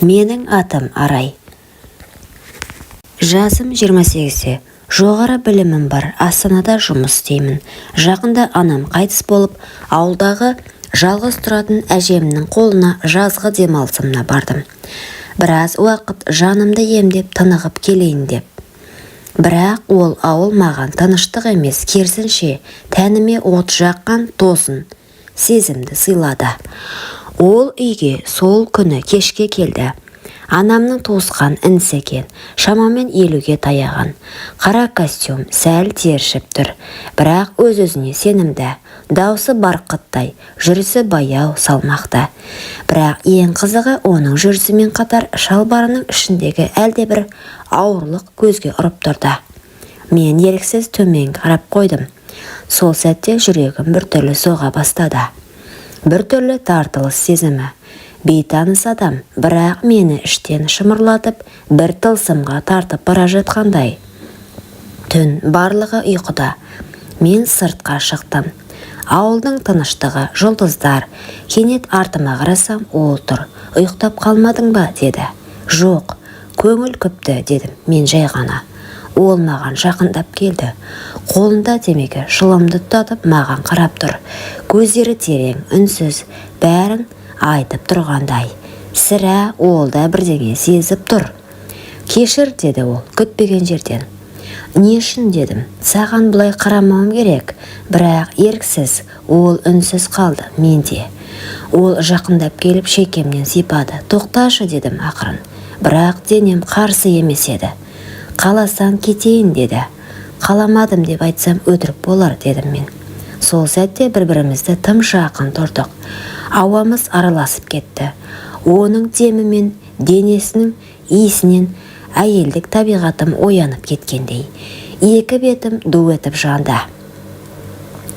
Менің атым Арай. Жасым 28-те. Жоғары білімім бар. Астанада жұмыс істеймін. Жақында анам қайтыс болып, ауылдағы жалғыз тұратын әжемнің қолына жазғы демалысымна бардым. Біраз уақыт жанымды емдеп тынығып келейін деп. Бірақ ол ауыл маған тыныштық емес, керісінше тәніме от жаққан тосын сезімді сыйлады. Ол үйге сол күні кешке келді. Анамның туысқан інісі екен, шамамен 50-ге таяған. Қара костюм, сәл тершіп тұр, бірақ өз-өзіне сенімді. Даусы барқыттай, жүрісі баяу, салмақты. Бірақ ең қызығы оның жүрісімен қатар шалбарының ішіндегі әлде бір ауырлық көзге ұрып тұрды. Мен еріксіз төмен қарап қойдым. Сол сәтте жүрегім біртүрлі соға бастады. Біртүрлі тартылыс сезімі. Бейтаныс адам, бірақ мені іштен шымырлатып, бір тылсымға тартып бара жатқандай. Түн барлығы ұйқыда. Мен сыртқа шықтым. Ауылдың тыныштығы, жұлдыздар. Кенет артыма қарасам, ол тұр. Ұйықтап қалмадың ба, деді. Жоқ, көңіл күпті, дедім мен жай ғана. Ол маған жақындап келді. Қолында темекі шылымды тұтатып маған қарап тұр. Көздері терең, үнсіз, бәрін айтып тұрғандай. Сірә ол да бірдеңе сезіп тұр. Кешір, деді ол, күтпеген жерден. Не үшін, дедім, саған бұлай қарамауым керек. Бірақ еріксіз ол үнсіз қалды, менде. Ол жақындап келіп шекемнен сипады. Тоқташы, дедім ақырын. Бірақ денем қарсы емес еді. Қаласаң кетейін, деді. Қаламадым деп айтсам өтірік болар, дедім мен. Сол сәтте бір-бірімізді тым жақын тұрдық. Ауамыз араласып кетті. Оның демімен, денесінің иісінен әйелдік табиғатым оянып кеткендей. Екі бетім ду етіп жанды.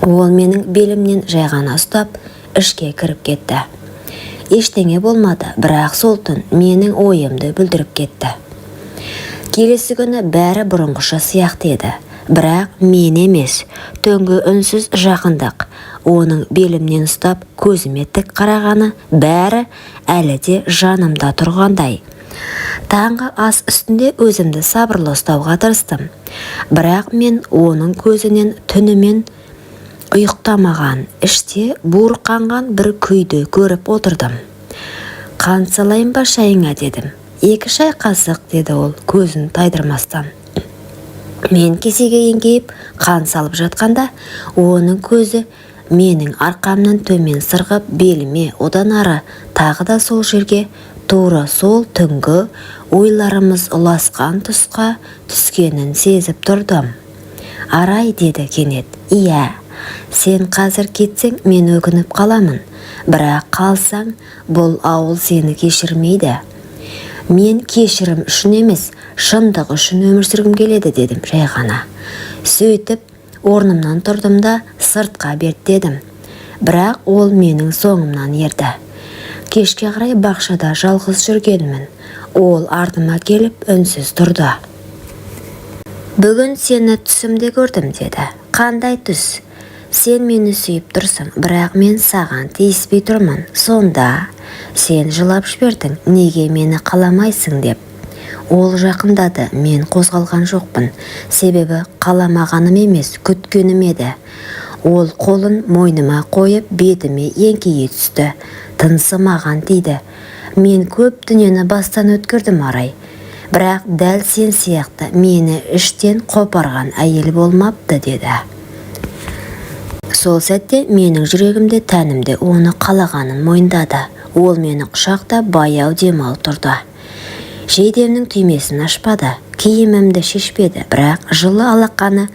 Ол менің белімнен жай ғана ұстап, ішке кіріп кетті. Ештеңе болмады, бірақ сол түн менің ойымды бүлдіріп кетті. Келесі күні бәрі бұрынғыша сияқты еді. Бірақ мен емес, түнгі үнсіз жақындық. Оның белімнен ұстап, көзіме тік қарағаны бәрі әлі де жанымда тұрғандай. Таңғы ас үстінде өзімді сабырлы ұстауға тырыстым. Бірақ мен оның көзінен түнімен ұйықтамаған, іште буырқанған бір күйді көріп отырдым. Қант салайын ба шайыңа, дедім. 2 шай қасық, деді ол көзін тайдырмастан. Мен кесеге еңкейіп қан салып жатқанда, оның көзі менің арқамнан төмен сырғып беліме, одан ары тағы да сол жерге, тура сол түнгі ойларымыз ұласқан тұсқа түскенін сезіп тұрдым. Арай, деді кенет. Иә, сен қазір кетсең, мен өкініп қаламын. Бірақ қалсаң, бұл ауыл сені кешірмейді. Мен кешірім үшін емес, шындық үшін өмір сүргім келеді, дедім жай ғана. Сөйтіп, орнымнан тұрдым да сыртқа берт дедім. Бірақ ол менің соңымнан ерді. Кешке қарай бақшада жалғыз жүргенмін. Ол артыма келіп үнсіз тұрды. Бүгін сені түсімде көрдім, деді. Қандай түс? Сен мені сүйіп тұрсың, бірақ мен саған тиіспей тұрмын. Сонда сен жылап жібердің, неге мені қаламайсың деп. Ол жақындады, мен қозғалған жоқпын. Себебі қаламағаным емес, күткенім еді. Ол қолын мойныма қойып, бетіме еңкейе түсті. Тынысы маған тиді. Мен көп дүниені бастан өткірдім, Арай. Бірақ дәл сен сияқты мені іштен қопарған әйел болмапты, деді. Сол сәтте менің жүрегімде, тәнімде оны қалағанын мойындады. Ол мені құшақта баяу демал тұрды. Жейдемнің түймесін ашпады, киімімді шешпеді, бірақ жылы алақаны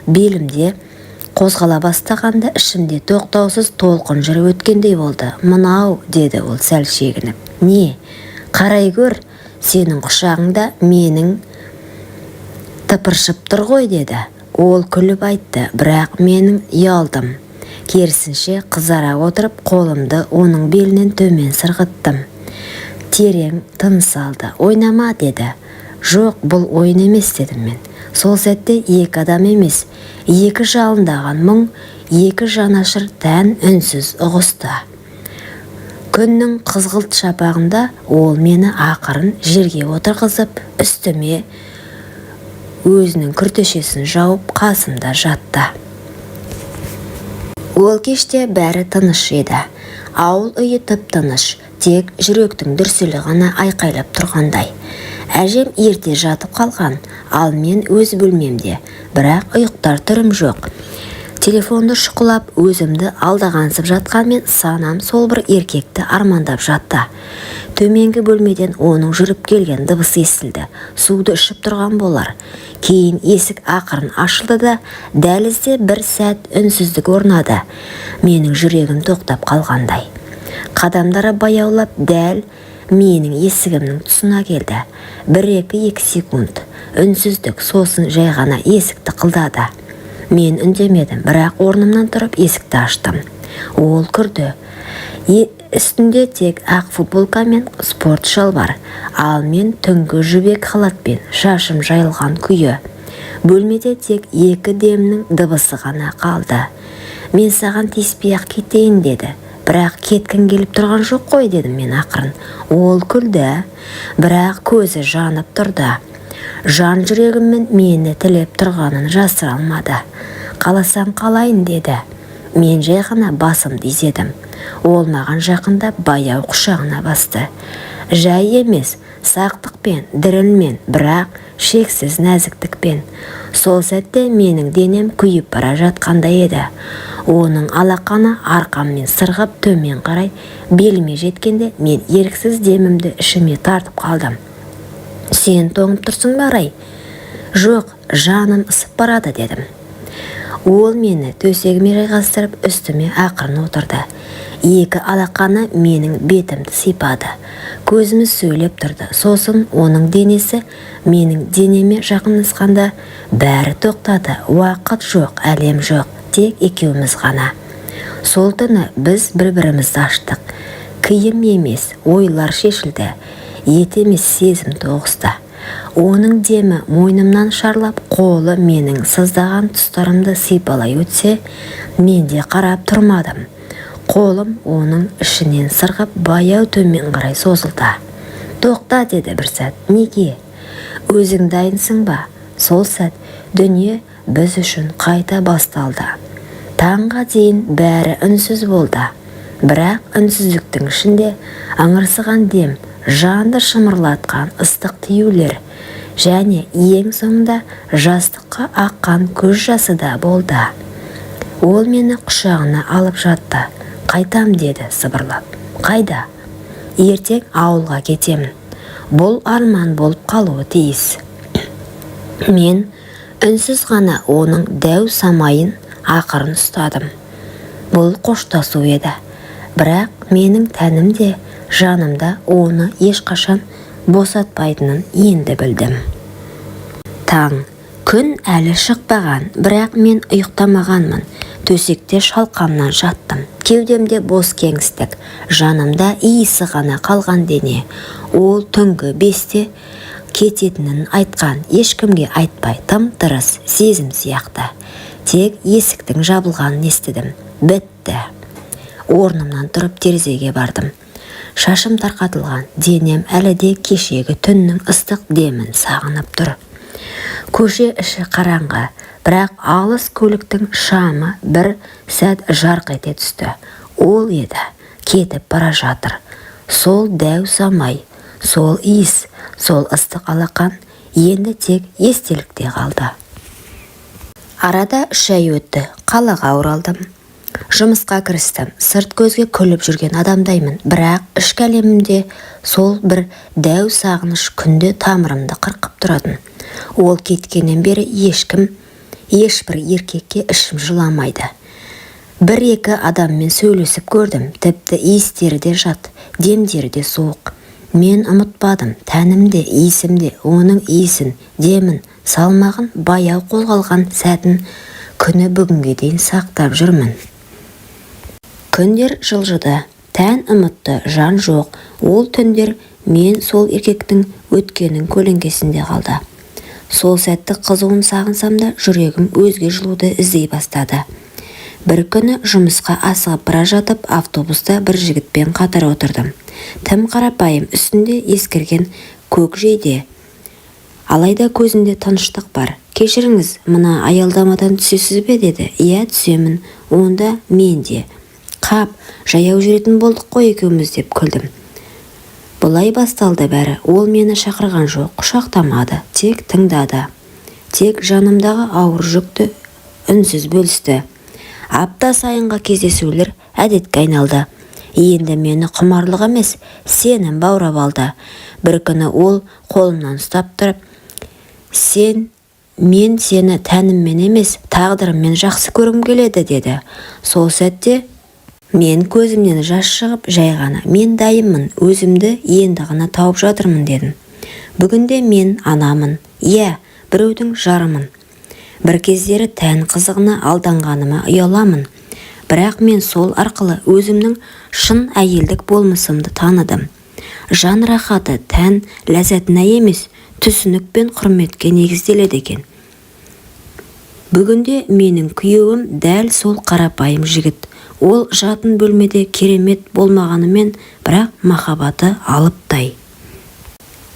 белімде қозғала бастағанда ішімде тоқтаусыз толқын жүріп өткендей болды. Мынау, деді ол сәл шегініп. Не? Қарай көр, сенің құшағыңда менің тыпыршып тұр ғой, деді. Ол күліп айтты, бірақ менің ұялдым. Керісінше қызара отырып, қолымды оның белінен төмен сырғыттым. Терең тыныс алды. Ойнама, деді. Жоқ, бұл ойын емес, дедім мен. Сол сәтте 2 адам емес, 2 жалындаған мұң, 2 жанашыр тән үнсіз ұғысты. Күннің қызғылт шапағында ол мені ақырын жерге отырғызып, үстіме өзінің күртешесін жауып қасымда жатты. Ол кеште бәрі тыныш еді. Ауыл үйі тып-тыныш, тек жүректің дүрсілі ғана айқайлап тұрғандай. Әжем ерте жатып қалған, ал мен өз бөлмемде, бірақ ұйықтар түрім жоқ. Телефонды шұқылап өзімді алдағансып жатқанмен санам сол бір еркекті армандап жатты. Төменгі бөлмеден оның жүріп келген дыбысы естілді. Суды ішіп тұрған болар. Кейін есік ақырын ашылды да, дәлізде бір сәт үнсіздік орнады. Менің жүрегім тоқтап қалғандай. Қадамдары баяулап дәл менің есігімнің тұсына келді. 1-2 секунд үнсіздік, сосын жай ғана есікті қылдады. Мен үндемедім, бірақ орнымнан тұрып есікті аштым. Ол кірді. Үстінде тек ақ футболка мен спорт шалбар, ал мен түнгі жібек халатпен шашым жайылған күйі. Бөлмеде тек 2 демнің дыбысы ғана қалды. Мен саған тиіспей-ақ кетейін деді. Бірақ кеткін келіп тұрған жоқ қой, дедім мен ақырын. Ол күлді, бірақ көзі жанып тұрды. Жан жүрегіммен мені тілеп тұрғанын жасыра алмады. Қаласаң қалайын, деді. Мен жай ғана басымды изедім. Ол маған жақында баяу құшағына басты. Жай емес, сақтықпен, дірілмен, бірақ шексіз нәзіктікпен. Сол сәтте менің денем күйіп бара жатқандай еді. Оның алақаны арқаммен сырғып төмен қарай беліме жеткенде мен еріксіз демімді ішіме тартып қалдым. Сен тоңып тұрсың ба, Рай? Жоқ, жаным ысып барады, дедім. Ол мені төсегіме жайғастырып үстіме ақырын отырды. 2 алақаны менің бетімді сипады. Көзіміз сөйлеп тұрды. Сосын оның денесі менің денеме жақындасқанда бәрі тоқтады. Уақыт жоқ, әлем жоқ, тек екеуміз ғана. Сол түні біз бір-бірімізді аштық. Киім емес, ойлар шешілді. Ет емес, сезім тоғысты. Оның демі мойнымнан шарлап, қолы менің сыздаған тұстарымды сипалай өтсе, мен де қарап тұрмадым. Қолым оның ішінен сырғып баяу төмен қарай созылды. Тоқта, деді бір сәт. Неге? Өзің дайынсың ба? Сол сәт дүние біз үшін қайта басталды. Таңға дейін бәрі үнсіз болды. Бірақ үнсіздіктің ішінде аңырсыған дем, жанды шымырлатқан ыстық тиюлер және ең соңында жастыққа аққан көз жасы да болды. Ол мені құшағына алып жатты. Қайтам, деді сыбырлап. Қайда? Ертең ауылға кетемін. Бұл арман болып қалуы тиіс. Мен үнсіз ғана оның дәу самайын ақырын ұстадым. Бұл қоштасу еді. Бірақ менің тәнімде, жанымда оны ешқашан босатпайтынын енді білдім. Таң, күн әлі шықпаған, бірақ мен ұйықтамағанмын. Төсекте шалқамнан жаттым. Кеудемде бос кеңістік, жанымда иісі ғана қалған дене. Ол түнгі 5-те кететінін айтқан, ешкімге айтпай тым-тырыс сезім сияқты. Тек есіктің жабылғанын естідім. Бітті. Орнымнан тұрып терезеге бардым. Шашым тарқатылған, денем әлі де кешегі түннің ыстық демін сағынып тұр. Көше іші қараңғы, бірақ алыс көліктің шамы бір сәт жарқ ете түсті. Ол еді, кетіп бара жатыр. Сол дәу самай, сол иіс, сол ыстық алақан енді тек естелікте қалды. Арада 3 ай өтті, қалаға оралдым. Жұмысқа кірістім. Сырт көзге күліп жүрген адамдаймын, бірақ ішкі әлемімде сол бір дәу сағыныш күнде тамырымды қырқып тұратын. Ол кеткеннен бері ешбір еркекке ішім жыламайды. 1-2 адаммен сөйлесіп көрдім, тіпті иістері де жат, демдері де суық. Мен ұмытпадым, тәнімде, иісімде оның иісін, демін, салмағын, баяу қозғалған сәтін күні бүгінге дейін сақтап жүрмін. Күндер жылжыды, тән ұмытты, жан жоқ. Ол түндер мен сол еркектің өткенің көлеңкесінде қалды. Сол сәтті қызуын сағынсам да жүрегім өзге жылуды іздей бастады. Бір күні жұмысқа асығып бара жатып, автобуста бір жігітпен қатар отырдым. Тым қарапайым, үстінде ескірген көк жейде. Алайда көзінде тыныштық бар. «Кешіріңіз, мына аялдамадан түсесіз бе?» деді. «Иә, түсемін. Онда мен де». «Қап, жаяу жүретін болдық қой екеуміз», деп күлдім. Бұлай басталды бәрі. Ол мені шақырған жоқ, құшақтамады, тек тыңдады. Тек жанымдағы ауыр жүкті үнсіз бөлісті. Апта сайынғы кездесулер әдетке айналды. Енді мені құмарлық емес, сенім баурап алды. Бір күні ол қолымнан ұстап тұрып, мен сені тәніммен емес, тағдырыммен жақсы көргім келеді», деді. Сол сәтте мен көзімнен жас шығып, жай ғана «Мен дайынмын, өзімді енді ғана тауып жатырмын», дедім. Бүгінде мен анамын, иә, біреудің жарымын. Бір кездері тән қызығына алданғаныма ұяламын. Бірақ мен сол арқылы өзімнің шын әйелдік болмысымды таныдым. Жан рахаты тән ләззатына емес, түсінік пен құрметке негізделеді екен. Бүгінде менің күйеуім дәл сол қарапайым жігіт. Ол жатын бөлмеде керемет болмағанымен, бірақ махаббаты алыптай.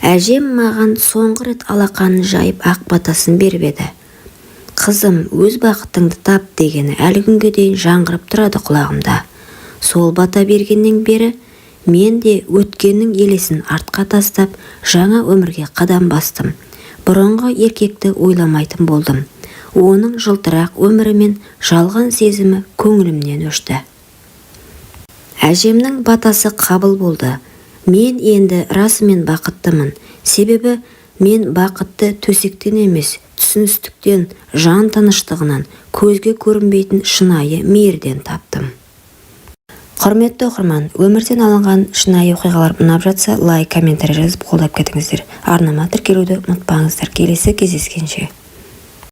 Әжем маған соңғы рет алақанын жайып ақ батасын беріп еді. «Қызым, өз бақытыңды тап» дегені әлі күнге дейін жаңғырып тұрады құлағымда. Сол бата бергеннен бері мен де өткеннің елесін артқа тастап, жаңа өмірге қадам бастым. Бұрынғы еркекті ойламайтын болдым. Оның жылтырақ өмірі мен жалған сезімі көңілімнен өшті. Әжемнің батасы қабыл болды. Мен енді расымен бақыттымын. Себебі мен бақытты төсектен емес, түсіністіктен, жан тыныштығынан, көзге көрінбейтін шынайы мейірден таптым. Құрметті оқырман, өмірден алынған шынайы оқиғалар ұнап жатса, лайк, комментарий жазып қолдап кетіңіздер. Арнама тіркелуді ұмытпаңыздар. Келесі кездескенше.